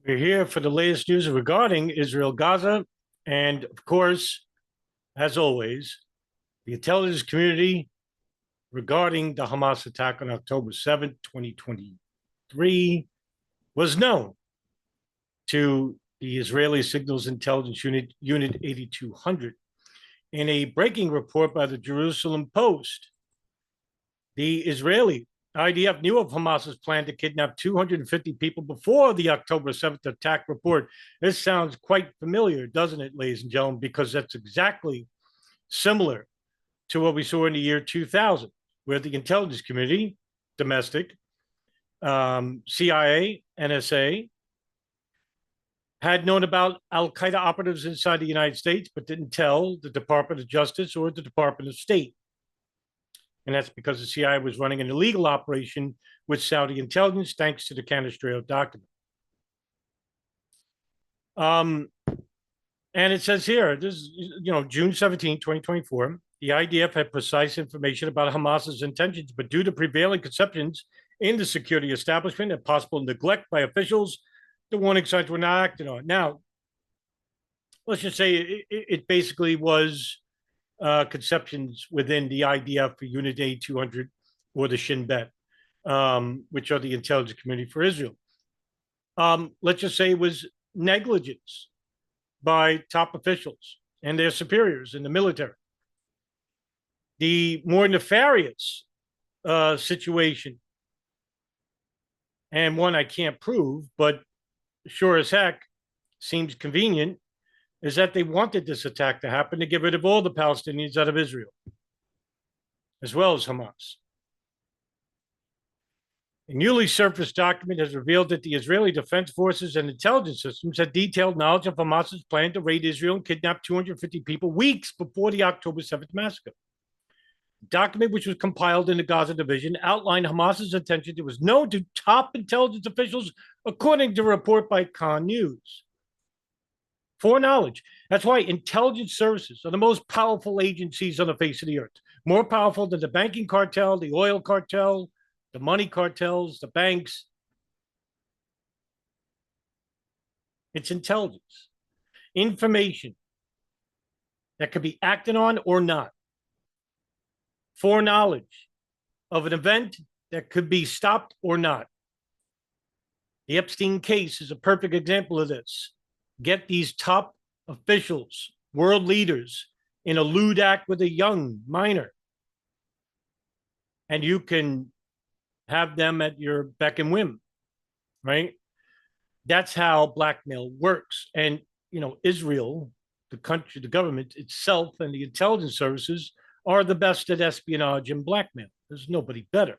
We're here for the latest news regarding Israel, Gaza, and of course, as always, the intelligence community regarding the Hamas attack on October 7th, 2023, was known to the Israeli Signals Intelligence Unit 8200. In a breaking report by the Jerusalem Post, the Israeli IDF knew of Hamas's plan to kidnap 250 people before the October 7th attack report. This sounds quite familiar, doesn't it, ladies and gentlemen? Because that's exactly similar to what we saw in the year 2000, where the intelligence community, domestic, CIA, NSA, had known about al-Qaeda operatives inside the United States, but didn't tell the Department of Justice or the Department of State. And that's because the CIA was running an illegal operation with Saudi intelligence, thanks to the Canisteo document. And it says here, this is, June 17, 2024, the IDF had precise information about Hamas's intentions, but due to prevailing conceptions in the security establishment and possible neglect by officials, the warning signs were not acted on. Now, let's just say it basically was conceptions within the IDF for Unit A200 or the Shin Bet, which are the intelligence community for Israel. Let's just say it was negligence by top officials and their superiors in the military. The more nefarious situation, and one I can't prove, but sure as heck seems convenient, is that they wanted this attack to happen to get rid of all the Palestinians out of Israel, as well as Hamas. A newly surfaced document has revealed that the Israeli Defense Forces and intelligence systems had detailed knowledge of Hamas's plan to raid Israel and kidnap 250 people weeks before the October 7th massacre. The document, which was compiled in the Gaza division, outlined Hamas's intention. It was known to top intelligence officials, according to a report by Khan News. Foreknowledge. That's why intelligence services are the most powerful agencies on the face of the earth. More powerful than the banking cartel, the oil cartel, the money cartels, the banks. It's intelligence. Information that could be acted on or not. Foreknowledge of an event that could be stopped or not. The Epstein case is a perfect example of this. Get these top officials, world leaders, in a lewd act with a young minor, and you can have them at your beck and whim, right? That's how blackmail works. And, Israel, the country, the government itself, and the intelligence services are the best at espionage and blackmail. There's nobody better.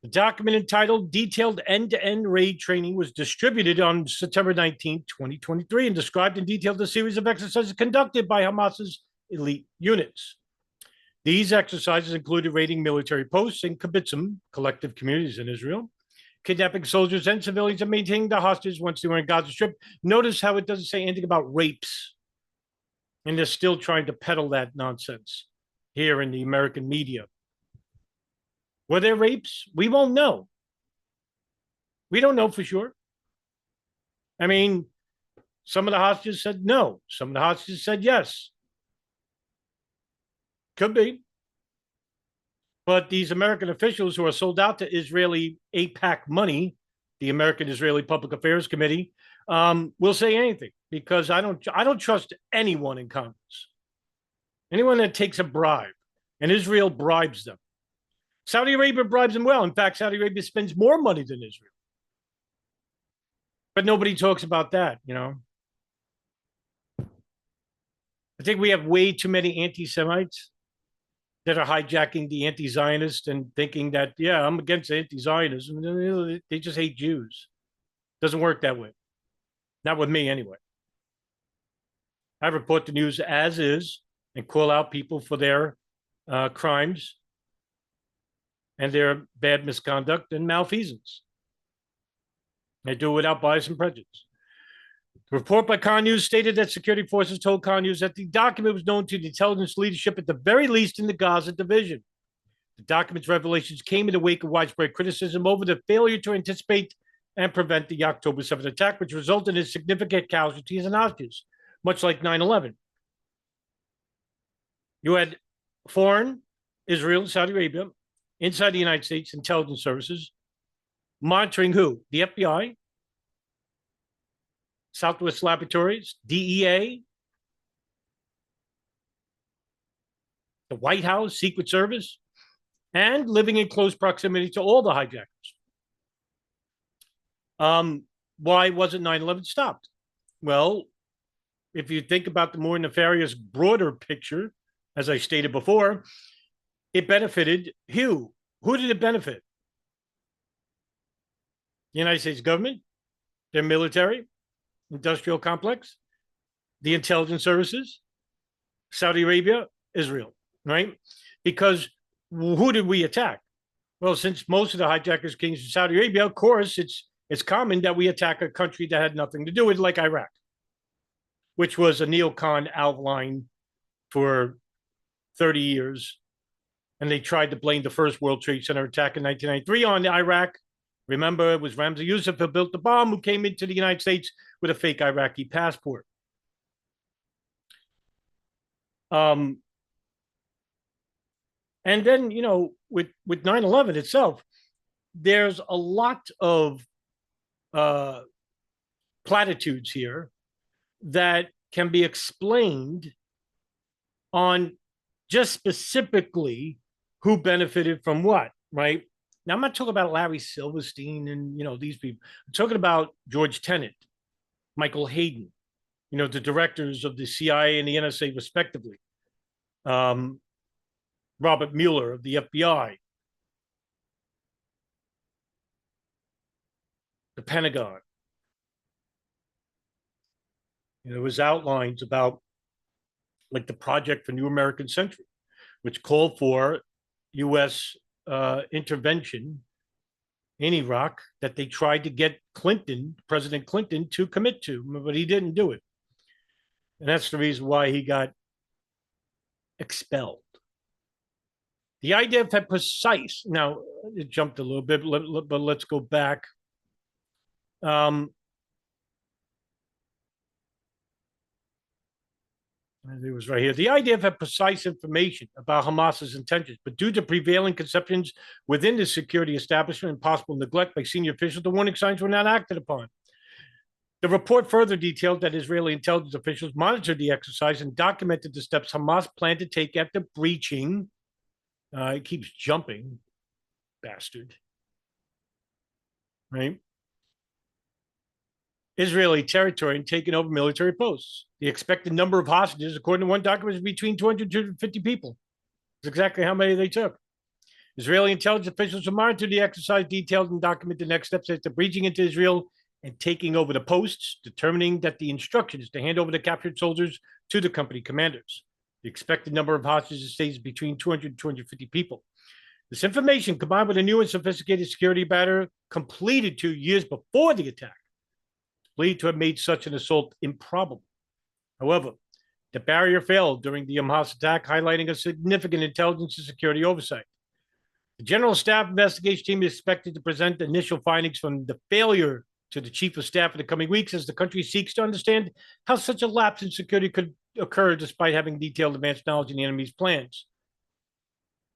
The document entitled Detailed End-to-End Raid Training was distributed on September 19, 2023, and described in detail the series of exercises conducted by Hamas's elite units. These exercises included raiding military posts and kibbutzim, collective communities in Israel, kidnapping soldiers and civilians, and maintaining the hostages once they were in Gaza Strip. Notice how it doesn't say anything about rapes. And they're still trying to peddle that nonsense here in the American media. Were there rapes? We won't know. We don't know for sure. I mean, some of the hostages said no. Some of the hostages said yes. Could be. But these American officials who are sold out to Israeli AIPAC money, the American Israeli Public Affairs Committee, will say anything, because I don't trust anyone in Congress. Anyone that takes a bribe, and Israel bribes them. Saudi Arabia bribes them well. In fact, Saudi Arabia spends more money than Israel. But nobody talks about that, I think we have way too many anti-Semites that are hijacking the anti-Zionist and thinking that, yeah, I'm against anti-Zionism. They just hate Jews. Doesn't work that way. Not with me, anyway. I report the news as is and call out people for their crimes and their bad misconduct and malfeasance. I do it without bias and prejudice. The report by Khan News stated that security forces told Khan News that the document was known to the intelligence leadership at the very least in the Gaza division. The document's revelations came in the wake of widespread criticism over the failure to anticipate and prevent the October 7th attack, which resulted in significant casualties and hostages, much like 9/11. You had foreign, Israel, Saudi Arabia, inside the United States intelligence services, monitoring who? The FBI, Southwest Laboratories, DEA, the White House, Secret Service, and living in close proximity to all the hijackers. Why wasn't 9/11 stopped? Well, if you think about the more nefarious, broader picture, as I stated before, it benefited who? Who did it benefit? The United States government, their military, industrial complex, the intelligence services, Saudi Arabia, Israel, right? Because who did we attack? Well, since most of the hijackers came from Saudi Arabia, of course, it's common that we attack a country that had nothing to do with it, like Iraq, which was a neocon outline for 30 years. And they tried to blame the first World Trade Center attack in 1993 on Iraq. Remember, it was Ramzi Youssef who built the bomb, who came into the United States with a fake Iraqi passport. And then, you know, with 9/11 itself, there's a lot of platitudes here that can be explained on just specifically who benefited from what, right? Now, I'm not talking about Larry Silverstein and, you know, these people. I'm talking about George Tenet, Michael Hayden, you know, the directors of the CIA and the NSA, respectively. Robert Mueller of the FBI, the Pentagon. You know, there was outlines about like the Project for New American Century, which called for U.S. Intervention in Iraq that they tried to get President Clinton, to commit to, but he didn't do it. And that's the reason why he got expelled. The IDF had precise, now it jumped a little bit, but let's go back. It was right here. The IDF had precise information about Hamas's intentions, but due to prevailing conceptions within the security establishment and possible neglect by senior officials, the warning signs were not acted upon. The report further detailed that Israeli intelligence officials monitored the exercise and documented the steps Hamas planned to take after breaching. It keeps jumping, bastard. Right? Israeli territory and taking over military posts. The expected number of hostages, according to one document, is between 200 and 250 people. That's exactly how many they took. Israeli intelligence officials who monitored the exercise detailed and documented the next steps after breaching into Israel and taking over the posts, determining that the instruction is to hand over the captured soldiers to the company commanders. The expected number of hostages stays between 200 and 250 people. This information, combined with a new and sophisticated security battery completed 2 years before the attack, believed to have made such an assault improbable. However, the barrier failed during the Hamas attack, highlighting a significant intelligence and security oversight. The General Staff Investigation Team is expected to present initial findings from the failure to the Chief of Staff in the coming weeks as the country seeks to understand how such a lapse in security could occur despite having detailed advanced knowledge of the enemy's plans.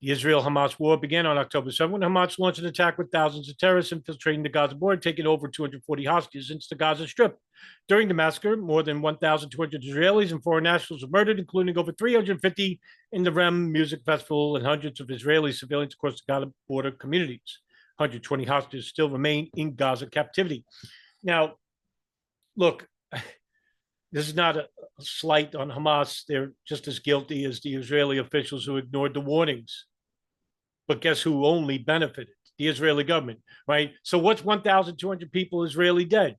The Israel-Hamas war began on October 7 when Hamas launched an attack with thousands of terrorists infiltrating the Gaza border, taking over 240 hostages into the Gaza Strip. During the massacre, more than 1,200 Israelis and foreign nationals were murdered, including over 350 in the REM Music Festival and hundreds of Israeli civilians across the Gaza border communities. 120 hostages still remain in Gaza captivity. Now, look, this is not a slight on Hamas. They're just as guilty as the Israeli officials who ignored the warnings. But guess who only benefited? The Israeli government, right? So what's 1,200 people Israeli dead,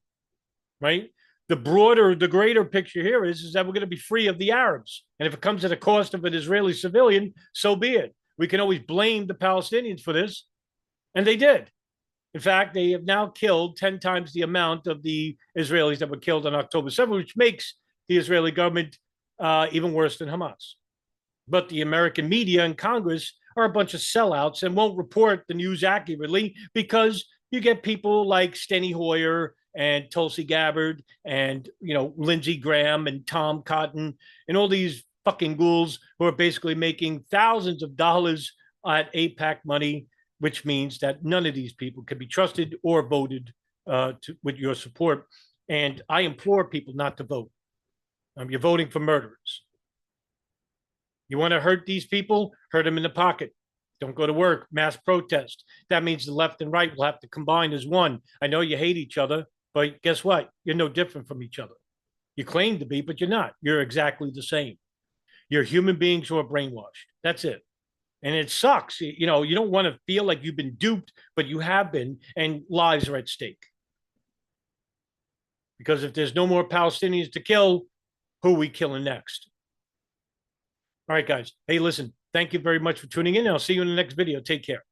right? The greater picture here is that we're going to be free of the Arabs. And if it comes at the cost of an Israeli civilian, so be it. We can always blame the Palestinians for this. And they did. In fact, they have now killed 10 times the amount of the Israelis that were killed on October 7th, which makes the Israeli government even worse than Hamas. But the American media and Congress are a bunch of sellouts and won't report the news accurately because you get people like Steny Hoyer and Tulsi Gabbard and, Lindsey Graham and Tom Cotton and all these fucking ghouls who are basically making thousands of dollars at AIPAC money, which means that none of these people can be trusted or voted with your support. And I implore people not to vote. You're voting for murderers. You want to hurt these people? Hurt them in the pocket. Don't go to work. Mass protest. That means the left and right will have to combine as one. I know you hate each other, but guess what? You're no different from each other. You claim to be, but you're not. You're exactly the same. You're human beings who are brainwashed. That's it. And it sucks. You don't want to feel like you've been duped, but you have been, and lives are at stake. Because if there's no more Palestinians to kill, who are we killing next? All right, guys. Hey, listen, thank you very much for tuning in. I'll see you in the next video. Take care.